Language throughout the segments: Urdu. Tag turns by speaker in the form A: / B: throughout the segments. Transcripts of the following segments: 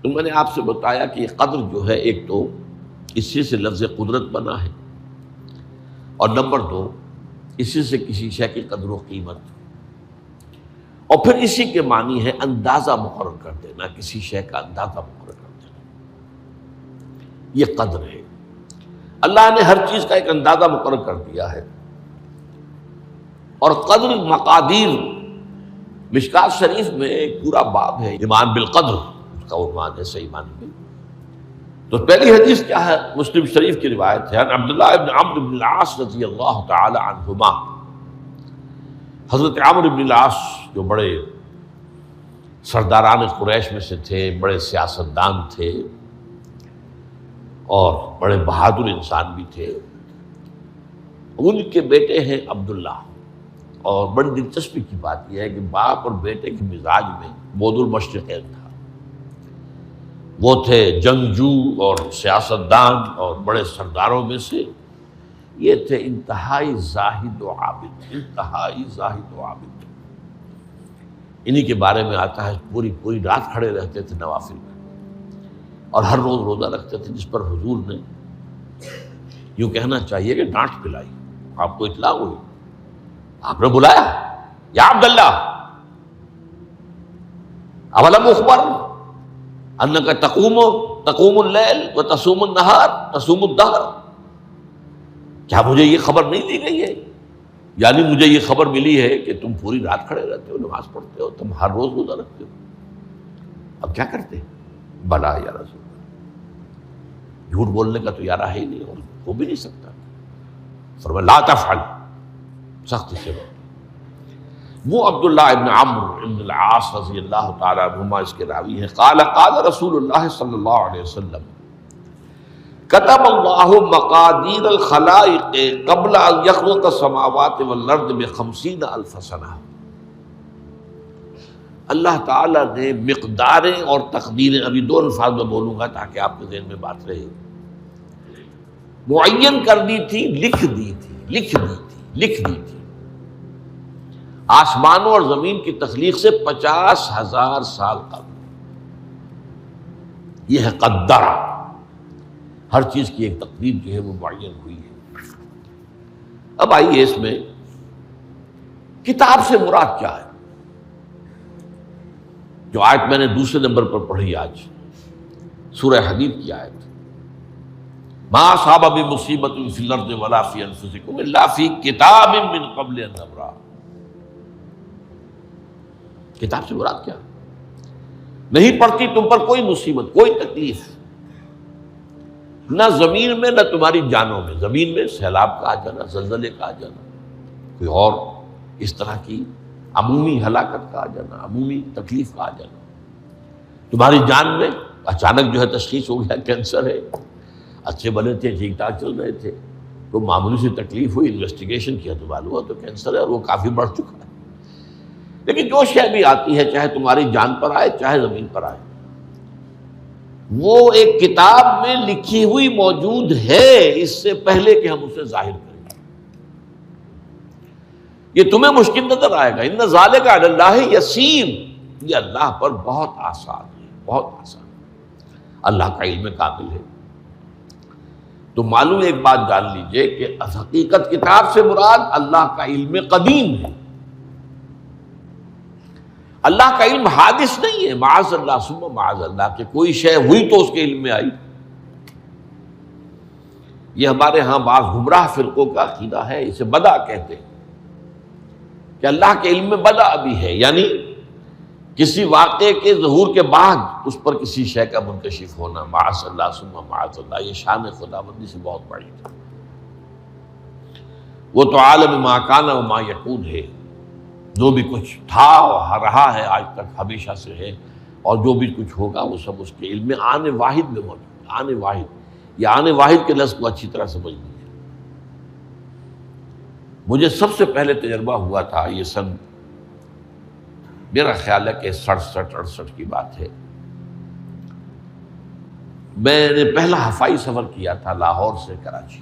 A: تو میں نے آپ سے بتایا کہ یہ قدر جو ہے، ایک تو اسی سے لفظ قدرت بنا ہے، اور نمبر دو اسی سے کسی شے کی قدر و قیمت، اور پھر اسی کے معنی ہے اندازہ مقرر کر دینا، کسی شے کا اندازہ مقرر کر دینا، یہ قدر ہے۔ اللہ نے ہر چیز کا ایک اندازہ مقرر کر دیا ہے۔ اور قدر مقادیر، مشکات شریف میں ایک پورا باب ہے ایمان بالقدر، اس کا عنوان ہے صحیح معنی میں۔ تو پہلی حدیث کیا ہے؟ مسلم شریف کی روایت ہے، عبداللہ ابن عمرو بن العاص رضی اللہ تعالی عنہما۔ حضرت عمرو بن العاص جو بڑے سرداران قریش میں سے تھے، بڑے سیاستدان تھے اور بڑے بہادر انسان بھی تھے، ان کے بیٹے ہیں عبداللہ۔ اور بڑی دلچسپی کی بات یہ ہے کہ باپ اور بیٹے کے مزاج میں بود المشرقین تھا۔ وہ تھے جنگجو اور سیاستدان اور بڑے سرداروں میں سے، یہ تھے انتہائی زاہد و عابد، انتہائی زاہد و عابد۔ انہی کے بارے میں آتا ہے پوری رات کھڑے رہتے تھے نوافل میں، اور ہر روز روزہ رکھتے تھے، جس پر حضور نے یوں کہنا چاہیے کہ ڈانٹ پلائی۔ آپ کو اطلاع ہوئی، آپ نے بلایا، یا عبداللہ اولم اخبر انک تقوم اللیل و تصوم النہار تصوم الدہر، کیا مجھے یہ خبر نہیں دی گئی ہے؟ یعنی مجھے یہ خبر ملی ہے کہ تم پوری رات کھڑے رہتے ہو، نماز پڑھتے ہو، تم ہر روز روزہ رکھتے ہو، اب کیا کرتے؟ بلا یا رسول اللہ، جھوٹ بولنے کا تو یارہ ہے ہی نہیں، اور ہو بھی نہیں سکتا۔ فرمایا لا تفعل، سخت سے بات۔ وہ عبداللہ ابن عمرو ابن العاص رضی اللہ تعالیٰ عنہما اس کے راوی ہیں، قال رسول اللہ صلی اللہ علیہ وسلم کتب اللہ مقادیر الخلائق قبل ان یخلق السماوات والارض ب50,000 سنہ۔ اللہ تعالیٰ نے مقداریں اور تقدیریں، ابھی دو الفاظ میں بولوں گا تاکہ آپ کے ذہن میں بات رہے، معین کر دی تھی، لکھ دی تھی آسمانوں اور زمین کی تخلیق سے 50,000 سال قبل۔ یہ ہے قدر، ہر چیز کی ایک تقدیر جو ہے وہ معین ہوئی ہے۔ اب آئیے اس میں کتاب سے مراد کیا ہے؟ جو آیت میں نے دوسرے نمبر پر پڑھی آج، سورہ حدید کی آیت، ما اصاب من مصیبۃ فی الارض ولا فی انفسکم الا فی کتاب من قبل ان نبرأ۔ کتاب سے مراد کیا؟ نہیں پڑتی تم پر کوئی مصیبت، کوئی تکلیف، نہ زمین میں نہ تمہاری جانوں میں۔ زمین میں سیلاب کا آ جانا، زلزلے کا آ جانا، کوئی اور اس طرح کی عمومی ہلاکت کا آ جانا، عمومی تکلیف کا آ جانا۔ تمہاری جان میں اچانک جو ہے تشخیص ہو گیا کینسر ہے، اچھے بنے تھے، ٹھیک ٹھاک چل رہے تھے، کوئی معمولی سی تکلیف ہوئی، انویسٹیگیشن کیا تو معلوم ہوا تو کینسر ہے، اور وہ کافی بڑھ چکا ہے۔ لیکن جو شے بھی آتی ہے، چاہے تمہاری جان پر آئے چاہے زمین پر آئے، وہ ایک کتاب میں لکھی ہوئی موجود ہے، اس سے پہلے کہ ہم اسے ظاہر کریں۔ یہ تمہیں مشکل نظر آئے گا، ان ذالک علی اللہ یسیر، یہ اللہ پر بہت آسان ہے، بہت آسان۔ اللہ کا علم کامل ہے۔ تو معلوم ایک بات جان لیجئے کہ حقیقت کتاب سے مراد اللہ کا علم قدیم ہے۔ اللہ کا علم حادث نہیں ہے، معاذ اللہ ثم معاذ اللہ، کہ کوئی شے ہوئی تو اس کے علم میں آئی۔ یہ ہمارے ہاں بعض گمراہ فرقوں کا عقیدہ ہے، اسے بدع کہتے ہیں، کہ اللہ کے علم میں بدع بھی ہے، یعنی کسی واقعے کے ظہور کے بعد اس پر کسی شے کا منکشف ہونا، معاذ اللہ ثم معاذ اللہ۔ یہ شان خداوندی سے بہت بڑی ہے۔ وہ تو عالم ما کان و ما یکون ہے، جو بھی کچھ تھا اور رہا ہے آج تک ہمیشہ سے ہے، اور جو بھی کچھ ہوگا وہ سب اس کے علم میں آن واحد میں موجود ہے۔ آن واحد، یہ آن واحد کے لفظ کو اچھی طرح سمجھ لیجیے۔ مجھے سب سے پہلے تجربہ ہوا تھا، یہ سن میرا خیال ہے کہ 67-68 کی بات ہے۔ میں نے پہلا ہفائی سفر کیا تھا لاہور سے کراچی۔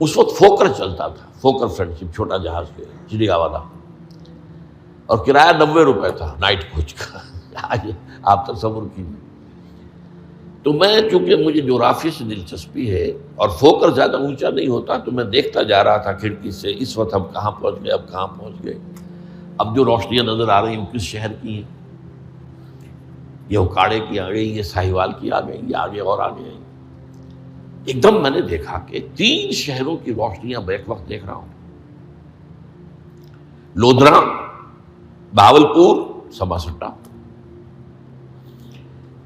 A: اس وقت فوکر چلتا تھا، فوکر فرینڈشپ، چھوٹا جہاز کے چڑیا والا، اور کرایہ 90 روپے تھا نائٹ کوچ کا۔ آج آپ تصور کیجیے. تو میں چونکہ مجھے جغرافیہ سے دلچسپی ہے اور فوکر زیادہ اونچا نہیں ہوتا، تو میں دیکھتا جا رہا تھا کھڑکی سے، اس وقت ہم کہاں پہنچ گئے، اب کہاں پہنچ گئے. اب جو روشنیاں نظر آ رہی ہیں کس شہر کی ہیں؟ یہ اکاڑے کی آ گئی، یہ ساہیوال کی آ گئی، یہ آگے اور آگے آئی. ایک دم میں نے دیکھا کہ 3 شہروں کی روشنیاں میں ایک وقت دیکھ رہا ہوں. لودھرا، بہاولپور، سماسٹا.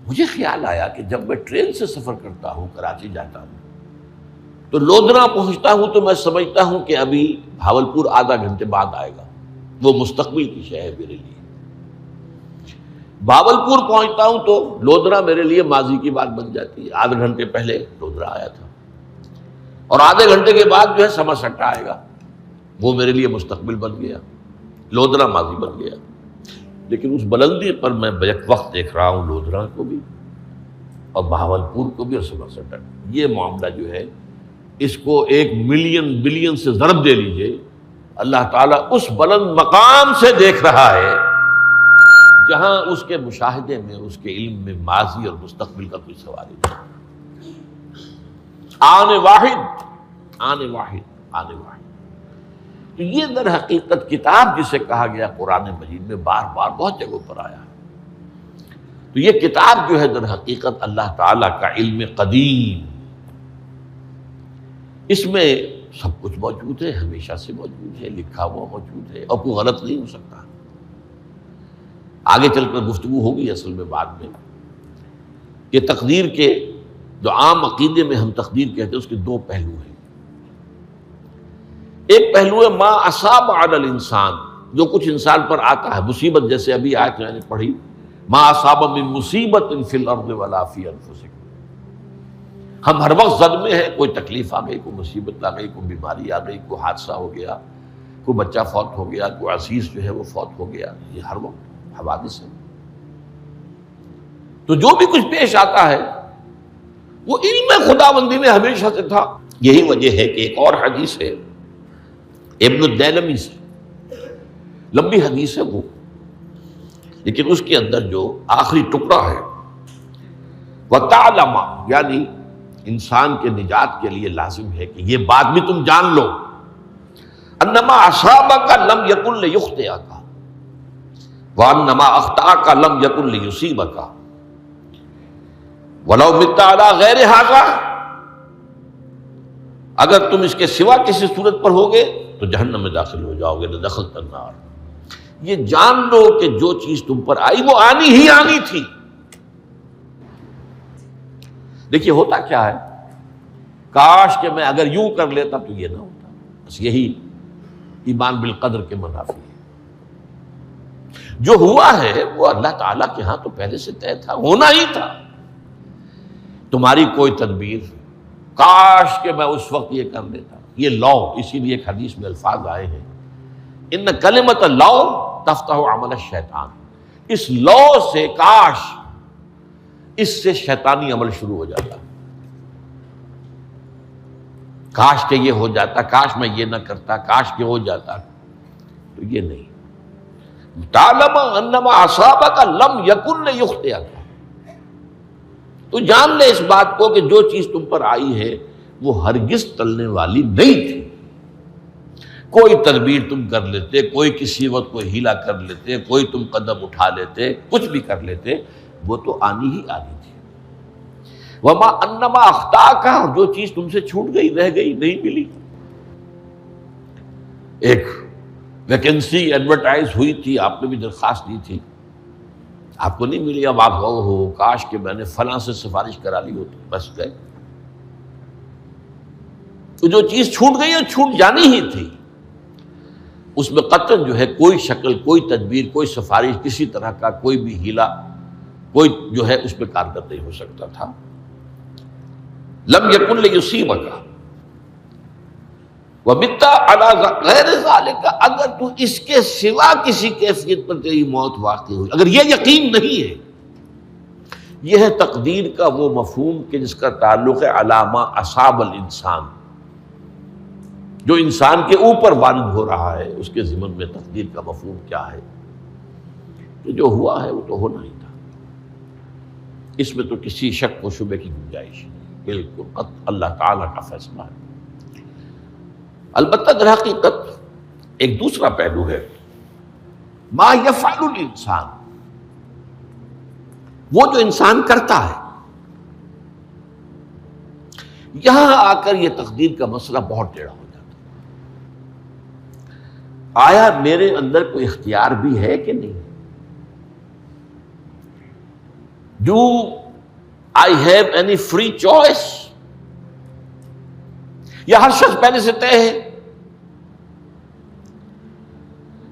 A: مجھے خیال آیا کہ جب میں ٹرین سے سفر کرتا ہوں، کراچی جاتا ہوں، تو لودھرا پہنچتا ہوں تو میں سمجھتا ہوں کہ ابھی بہاولپور آدھا گھنٹے بعد آئے گا. وہ مستقبل کی شے ہے میرے لیے. بہاولپور پہنچتا ہوں تو لودھرا میرے لیے ماضی کی بات بن جاتی ہے. آدھے گھنٹے پہلے لودھرا آیا تھا، اور آدھے گھنٹے کے بعد جو ہے سماسٹا آئے گا. وہ میرے لیے مستقبل بن گیا، لودھرا ماضی بن گیا. لیکن اس بلندی پر میں بیک وقت دیکھ رہا ہوں لودھرا کو بھی اور بہاولپور کو بھی اور سماسٹا. یہ معاملہ جو ہے اس کو 1 ملین بلین سے ضرب دے لیجئے. اللہ تعالیٰ اس بلند مقام سے دیکھ رہا ہے جہاں اس کے مشاہدے میں، اس کے علم میں ماضی اور مستقبل کا کوئی سوال ہی نہیں. آنے واحد، آنے واحد، آنے واحد. تو یہ در حقیقت کتاب جسے کہا گیا قرآن مجید میں بار بار بہت جگہوں پر آیا. تو یہ کتاب جو ہے در حقیقت اللہ تعالیٰ کا علم قدیم، اس میں سب کچھ موجود ہے، ہمیشہ سے موجود ہے، لکھا ہوا موجود ہے، اور کوئی غلط نہیں ہو سکتا. آگے چل کر گفتگو ہوگی اصل میں بعد میں کہ تقدیر کے جو عام عقیدے میں ہم تقدیر کہتے ہیں اس کے 2 پہلو ہیں. ایک پہلو ہے ما اصاب علی الانسان، جو کچھ انسان پر آتا ہے مصیبت، جیسے ابھی آیت میں نے پڑھی ما اصاب من مصیبت فی الارض ولا فی انفسکم. ہم ہر وقت زد میں ہیں، کوئی تکلیف آ گئی، کوئی مصیبت آ گئی، کوئی بیماری آ گئی، کوئی حادثہ ہو گیا، کوئی بچہ فوت ہو گیا، کوئی عزیز جو ہے وہ فوت ہو گیا. یہ ہر وقت حوادث ہے. تو جو بھی کچھ پیش آتا ہے وہ علم خداوندی میں ہمیشہ سے تھا. یہی وجہ ہے کہ ایک اور حدیث ہے ابن الدیلمی سے، لمبی حدیث ہے وہ، لیکن اس کے اندر جو آخری ٹکڑا ہے وَتَعْلَمَ، یعنی انسان کے نجات کے لیے لازم ہے کہ یہ بات بھی تم جان لو انما اصابک لم یکن لیخطئک وانما اخطأک لم یکن لیصیبک ولو مت علی غیر ھذا. اگر تم اس کے سوا کسی صورت پر ہوگے تو جہنم میں داخل ہو جاؤ گے، لدخلت النار. یہ جان لو کہ جو چیز تم پر آئی وہ آنی ہی آنی تھی. دیکھیے ہوتا کیا ہے، کاش کہ میں اگر یوں کر لیتا تو یہ نہ ہوتا. بس یہی ایمان بالقدر کے منافی ہے. جو ہوا ہے وہ اللہ تعالیٰ کے ہاں تو پہلے سے طے تھا، ہونا ہی تھا. تمہاری کوئی تدبیر، کاش کہ میں اس وقت یہ کر لیتا. یہ لو، اسی لیے ایک حدیث میں الفاظ آئے ہیں ان کلمۃ لو تفتح عمل الشیطان. اس لو سے، کاش، اس سے شیطانی عمل شروع ہو جاتا. کاش کہ یہ ہو جاتا، کاش میں یہ نہ کرتا، کاش کہ ہو جاتا. تو یہ نہیں. تعلم انما اصابک لم یکن لیخطئک. تو جان لے اس بات کو کہ جو چیز تم پر آئی ہے وہ ہرگز ٹلنے والی نہیں تھی. کوئی تدبیر تم کر لیتے، کوئی کسی وقت کوئی ہیلا کر لیتے، کوئی تم قدم اٹھا لیتے، کچھ بھی کر لیتے، وہ تو آنی ہی آنی تھی. وما انما اخطاک، جو چیز تم سے چھوٹ گئی، رہ گئی، نہیں ملی. ایک ویکنسی ایڈورٹائز ہوئی تھی، آپ نے بھی درخواست دی تھی، آپ کو نہیں ملی. اب آپ ہو کاش کہ میں نے فلاں سے سفارش کرا لی ہوتی، بس گئے. تو جو چیز چھوٹ گئی وہ چھوٹ جانی ہی تھی. اس میں قطعاً جو ہے کوئی شکل، کوئی تدبیر، کوئی سفارش، کسی طرح کا کوئی بھی ہیلا، کوئی جو ہے اس پہ کارگر نہیں ہو سکتا تھا. لم یکن لیصیبک ومت علی غیر ذلک. اگر تو اس کے سوا کسی کیفیت پر تیری موت واقع ہوئی، اگر یہ یقین نہیں ہے، یہ ہے تقدیر کا وہ مفہوم کہ جس کا تعلق ہے علامہ اصاب الانسان، جو انسان کے اوپر وارد ہو رہا ہے، اس کے ضمن میں تقدیر کا مفہوم کیا ہے. کہ جو ہوا ہے وہ تو ہونا ہی تھا، اس میں تو کسی شک و شبے کی گنجائش نہیں، بالکل قط اللہ تعالیٰ کا فیصلہ ہے۔ البتہ در حقیقت ایک دوسرا پہلو ہے، ما یفعل الانسان، وہ جو انسان کرتا ہے۔ یہاں آ کر یہ تقدیر کا مسئلہ بہت ٹیڑھا ہو جاتا ہے۔ آیا میرے اندر کوئی اختیار بھی ہے کہ نہیں؟ Do I have any free choice؟ یا ہر شخص پہلے سے طے ہے؟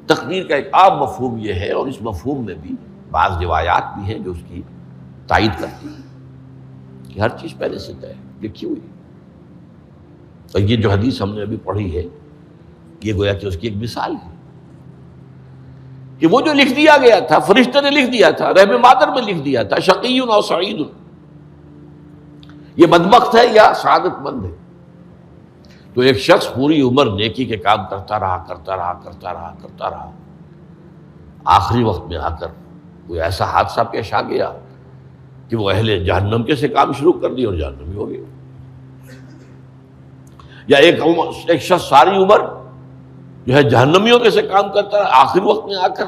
A: تقدیر کا ایک عام مفہوم یہ ہے، اور اس مفہوم میں بھی بعض روایات بھی ہیں جو اس کی تائید کرتی ہیں کہ ہر چیز پہلے سے طے ہے، لکھی ہوئی ہے۔ اور یہ جو حدیث ہم نے ابھی پڑھی ہے یہ گویا کہ اس کی ایک مثال ہے کہ وہ جو لکھ دیا گیا تھا، فرشتے نے لکھ دیا تھا، رحم مادر میں لکھ دیا تھا، شقی و سعید، یہ بدبخت ہے یا سعادت مند ہے۔ تو ایک شخص پوری عمر نیکی کے کام کرتا رہا، آخری وقت میں آ کر کوئی ایسا حادثہ پیش آ گیا کہ وہ اہل جہنم کے سے کام شروع کر دیا اور جہنمی ہو گیا۔ یا ایک شخص ساری عمر جو ہے جہنمیوں کے سے کام کرتا رہا، آخری وقت میں آ کر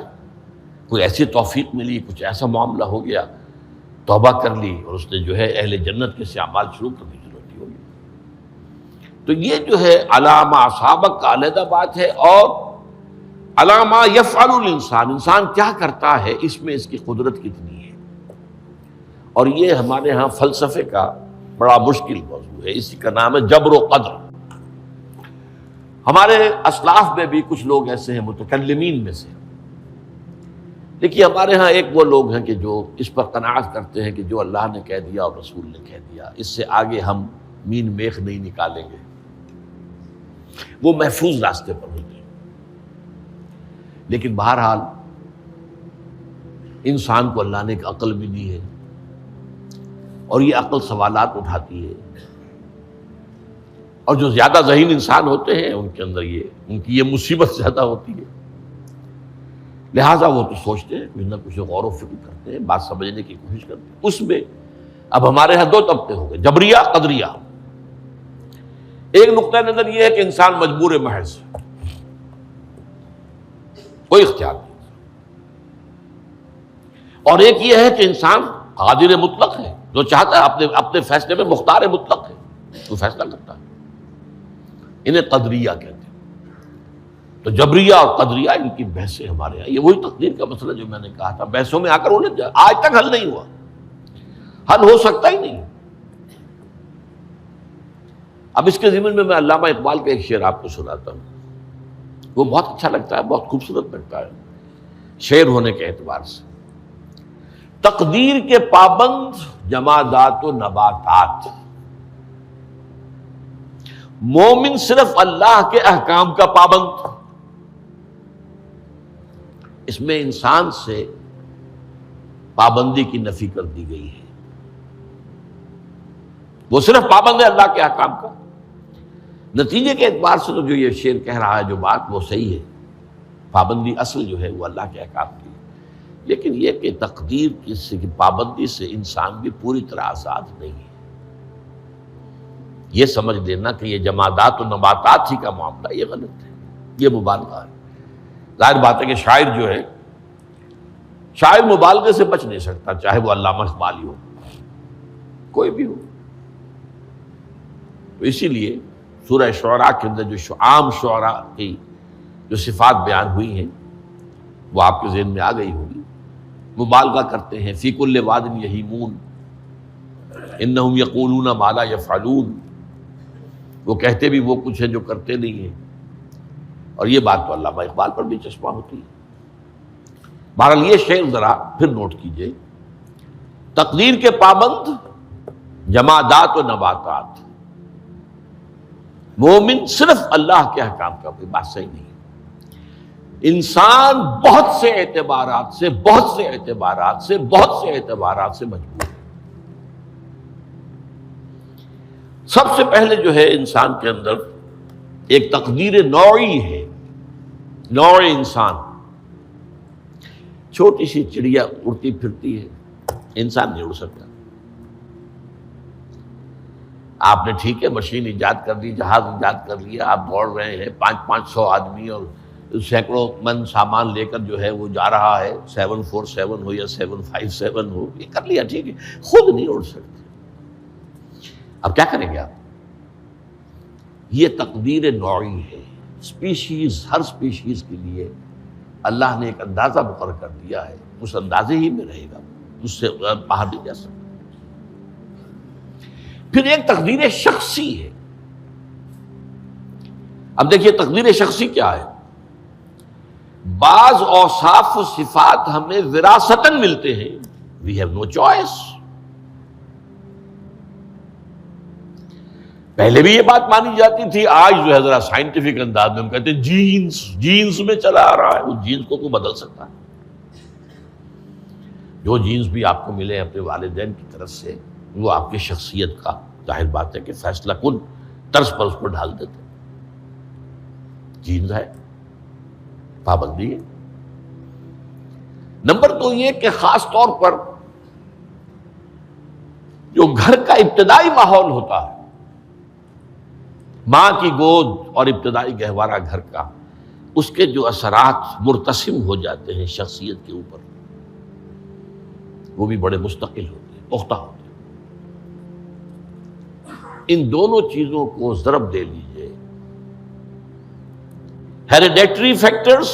A: کوئی ایسی توفیق ملی، کچھ ایسا معاملہ ہو گیا، توبہ کر لی اور اس نے جو ہے اہل جنت کے سے اعمال شروع کرنے کی ضرورت ہوگی۔ تو یہ جو ہے علامہ اصحابک کا علیحدہ بات ہے، اور علامہ یفعل الانسان، انسان کیا کرتا ہے اس میں اس کی قدرت کتنی ہے۔ اور یہ ہمارے ہاں فلسفے کا بڑا مشکل موضوع ہے، اسی کا نام ہے جبر و قدر۔ ہمارے اسلاف میں بھی کچھ لوگ ایسے ہیں متکلمین میں سے، دیکھیے ہمارے ہاں ایک وہ لوگ ہیں کہ جو اس پر قناعت کرتے ہیں کہ جو اللہ نے کہہ دیا اور رسول نے کہہ دیا، اس سے آگے ہم مین میخ نہیں نکالیں گے، وہ محفوظ راستے پر ہوتے ہیں۔ لیکن بہرحال انسان کو اللہ نے ایک عقل بھی دی ہے، اور یہ عقل سوالات اٹھاتی ہے، اور جو زیادہ ذہین انسان ہوتے ہیں ان کے اندر ان کی یہ مصیبت زیادہ ہوتی ہے، لہٰذا وہ تو سوچتے ہیں، کچھ نہ کچھ غور و فکر کرتے ہیں، بات سمجھنے کی کوشش کرتے ہیں۔ اس میں اب ہمارے ہاں دو طبقے ہو گئے، جبریہ، قدریہ۔ ایک نقطہ نظر یہ ہے کہ انسان مجبور محض، کوئی اختیار نہیں، اور ایک یہ ہے کہ انسان قادر مطلق ہے، جو چاہتا ہے اپنے فیصلے میں مختار مطلق ہے، وہ فیصلہ کرتا ہے۔ انہیں قدریہ کہتے ہیں۔ تو جبریہ اور قدریہ ان کی بحثیں ہمارے یہاں، یہ وہی تقدیر کا مسئلہ جو میں نے کہا تھا، بحثوں میں آ کر انہیں آج تک حل نہیں ہوا، حل ہو سکتا ہی نہیں۔ اب اس کے ضمن میں علامہ اقبال کا ایک شعر آپ کو سناتا ہوں، وہ بہت اچھا لگتا ہے، بہت خوبصورت لگتا ہے شعر ہونے کے اعتبار سے۔ تقدیر کے پابند جمادات و نباتات، مومن صرف اللہ کے احکام کا پابند۔ اس میں انسان سے پابندی کی نفی کر دی گئی ہے، وہ صرف پابند ہے اللہ کے احکام کا۔ نتیجے کے اعتبار سے تو جو یہ شعر کہہ رہا ہے جو بات، وہ صحیح ہے، پابندی اصل جو ہے وہ اللہ کے احکام کی ہے۔ لیکن یہ کہ تقدیر کی پابندی سے انسان بھی پوری طرح آزاد نہیں ہے، یہ سمجھ لینا کہ یہ جمادات و نباتات ہی کا معاملہ، یہ غلط ہے، یہ مبالغہ ہے۔ ظاہر بات ہے کہ شاعر جو ہے، شاعر مبالغے سے بچ نہیں سکتا، چاہے وہ علامہ اقبال ہو، کوئی بھی ہو۔ تو اسی لیے سورہ شعراء کے اندر جو عام شعراء کی جو صفات بیان ہوئی ہیں وہ آپ کے ذہن میں آ گئی ہوگی۔ مبالغہ کرتے ہیں، فی کل واد یہیمون انہم یقولون ما لا یفعلون، وہ کہتے بھی وہ کچھ ہے جو کرتے نہیں ہیں، اور یہ بات تو علامہ اقبال پر بھی چشمہ ہوتی ہے۔ بہرحال یہ شعر ذرا پھر نوٹ کیجئے، تقدیر کے پابند جمادات و نباتات، مومن صرف اللہ کے احکام کا، کوئی بات صحیح نہیں ہے۔ انسان بہت سے اعتبارات سے مجبور ہے۔ سب سے پہلے جو ہے انسان کے اندر ایک تقدیر نوعی ہے، نوع انسان، چھوٹی سی چڑیا اڑتی پھرتی ہے، انسان نہیں اڑ سکتا۔ آپ نے ٹھیک ہے مشین ایجاد کر دی، جہاز ایجاد کر لیا، آپ دوڑ رہے ہیں 500 آدمی اور سینکڑوں من سامان لے کر جو ہے وہ جا رہا ہے، 747 ہو یا 757 ہو، یہ کر لیا ٹھیک ہے، خود نہیں اڑ سکتے۔ اب کیا کریں گے آپ؟ یہ تقدیر نوعی ہے، اسپیشیز، ہر اسپیشیز کے لیے اللہ نے ایک اندازہ مقرر کر دیا ہے، اس اندازے ہی میں رہے گا، اس سے باہر نہیں جا سکتا۔ پھر ایک تقدیر شخصی ہے۔ اب دیکھیے تقدیر شخصی کیا ہے؟ بعض اوصاف و صفات ہمیں وراثتاً ملتے ہیں، وی ہیو نو چوائس۔ پہلے بھی یہ بات مانی جاتی تھی، آج جو ہے ذرا سائنٹیفک انداز میں ہم کہتے ہیں جینز میں چلا آ رہا ہے، وہ جینز کو کوئی بدل سکتا ہے؟ جو جینز بھی آپ کو ملے اپنے والدین کی طرف سے، وہ آپ کی شخصیت کا ظاہر بات ہے کہ فیصلہ کن طرز پر اس کو ڈھال دیتے ہیں۔ جینز ہے، پابندی ہے۔ نمبر 2 یہ کہ خاص طور پر جو گھر کا ابتدائی ماحول ہوتا ہے، ماں کی گود اور ابتدائی گہوارہ گھر کا، اس کے جو اثرات مرتسم ہو جاتے ہیں شخصیت کے اوپر، وہ بھی بڑے مستقل ہوتے ہیں، پختہ ہوتے ہیں۔ ان دونوں چیزوں کو ضرب دے لیجئے، hereditary factors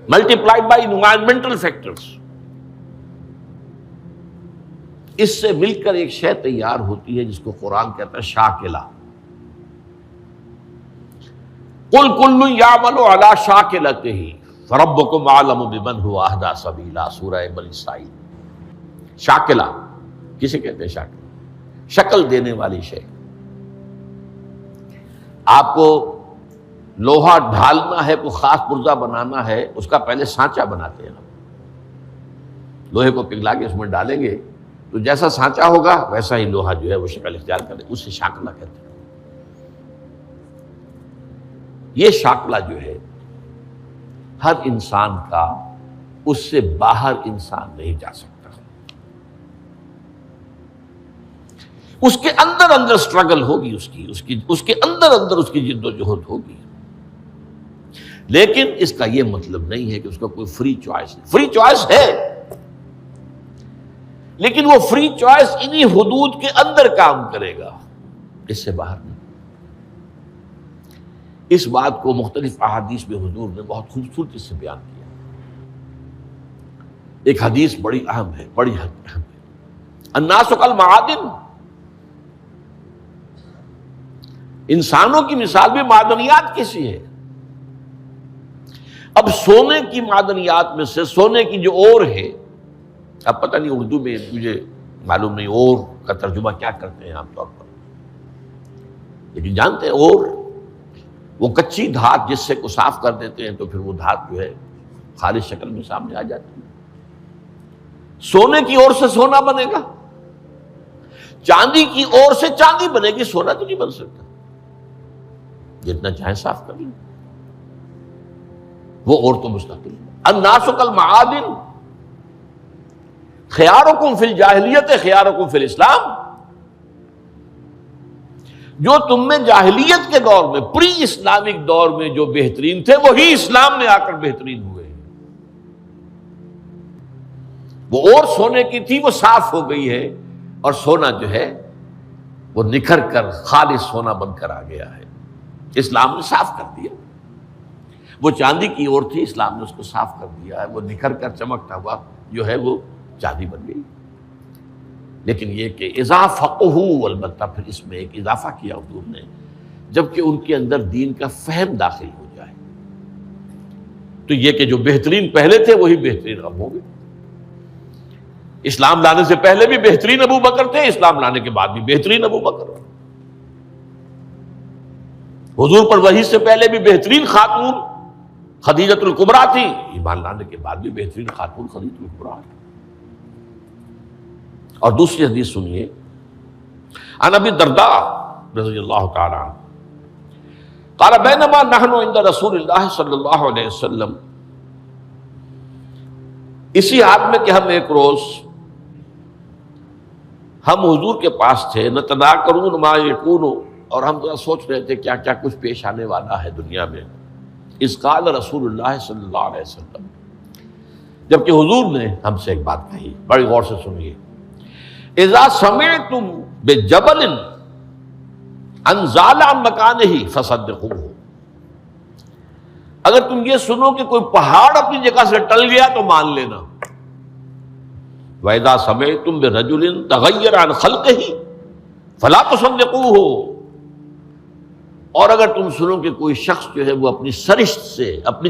A: multiplied by environmental factors, اس سے مل کر ایک شے تیار ہوتی ہے جس کو قرآن کہتا ہے شاکلہ۔ قُلْ كُلٌّ يَعْمَلُ عَلَىٰ شَاكِلَتِهِ فَرَبُّكُمْ أَعْلَمُ بِمَنْ هُوَ أَهْدَىٰ سَبِيلًا، سورہ بنی اسرائیل۔ شاکلہ کسے کہتے ہیں؟ شاکلہ شکل دینے والی شے۔ آپ کو لوہا ڈھالنا ہے، کوئی خاص پرزہ بنانا ہے، اس کا پہلے سانچہ بناتے ہیں ہم، لوہے کو پگھلا کے اس میں ڈالیں گے تو جیسا سانچہ ہوگا ویسا ہی لوہا جو ہے وہ شکل اختیار کرے، اسے شاکلہ کہتے ہیں۔ یہ شاکلہ جو ہے ہر انسان کا، اس سے باہر انسان نہیں جا سکتا۔ اس کے اندر سٹرگل ہوگی، اس کے اندر اس کی جد و جہد ہوگی، لیکن اس کا یہ مطلب نہیں ہے کہ اس کا کوئی فری چوائس ہے۔ فری چوائس ہے، لیکن وہ فری چوائس انہی حدود کے اندر کام کرے گا، اس سے باہر نہیں۔ اس بات کو مختلف احادیث میں حضور نے بہت خوبصورتی سے بیان کیا۔ ایک حدیث بڑی اہم ہے، بڑی اہم ہے، الناس کالمعادن، انسانوں کی مثال بھی معدنیات کیسی ہے۔ اب سونے کی معدنیات میں سے سونے کی جو اور ہے، اب پتہ نہیں اردو میں مجھے معلوم نہیں اور کا ترجمہ کیا کرتے ہیں عام طور پر، لیکن جانتے ہیں اور وہ کچی دھات جس سے کو صاف کر دیتے ہیں تو پھر وہ دھات جو ہے خالص شکل میں سامنے آ جاتی ہے۔ سونے کی اور سے سونا بنے گا، چاندی کی اور سے چاندی بنے گی، سونا تو نہیں بن سکتا، جتنا چاہے صاف کر لیں، وہ اور تو مستقل ہے۔ الناس کالمعادن خیارکم فی الجاہلیت خیارکم فی الاسلام، جو تم میں جاہلیت کے دور میں، پری اسلامک دور میں جو بہترین تھے، وہی اسلام میں آ کر بہترین ہوئے۔ وہ اور سونے کی تھی، وہ صاف ہو گئی ہے، اور سونا جو ہے وہ نکھر کر خالص سونا بن کر آ گیا ہے، اسلام نے صاف کر دیا۔ وہ چاندی کی اور تھی، اسلام نے اس کو صاف کر دیا ہے، وہ نکھر کر چمکتا ہوا جو ہے وہ چاندی بن گئی۔ لیکن یہ کہ اذا فقہوا، البتہ پھر اس میں ایک اضافہ کیا حضور نے، جبکہ ان کے اندر دین کا فہم داخل ہو جائے، تو یہ کہ جو بہترین پہلے تھے وہی بہترین اب ہوں گے۔ اسلام لانے سے پہلے بھی بہترین ابو بکر تھے، اسلام لانے کے بعد بھی بہترین ابو بکر۔ حضور پر وحی سے پہلے بھی بہترین خاتون خدیجۃ الکبریٰ تھی، ایمان لانے کے بعد بھی بہترین خاتون خدیجۃ الکبریٰ۔ اور دوسری حدیث سنیے، عن ابی الدرداء رضی اللہ تعالی عنہ قال بینما نحن عند رسول اللہ صلی اللہ علیہ وسلم اسی حال میں کہ ہم ایک روز ہم حضور کے پاس تھے، نتذاکرون ما یکون، اور ہم ذرا سوچ رہے تھے کیا کیا کچھ پیش آنے والا ہے دنیا میں۔ اذ قال رسول اللہ صلی اللہ علیہ وسلم، جبکہ حضور نے ہم سے ایک بات کہی، بڑی غور سے سنیے۔ اذا سمعتم بجبل ان زال عن مکانہ فصدقوہ، اگر تم یہ سنو کہ کوئی پہاڑ اپنی جگہ سے ٹل گیا تو مان لینا۔ وَإِذَا سَمِعْتُم بِرَجُلٍ تَغَيَّرَ عَنْ خَلْقِهِ فَلَا تُصَدِّقُوهُ، اور اگر تم سنو کہ کوئی شخص جو ہے وہ اپنی سرشت سے، اپنی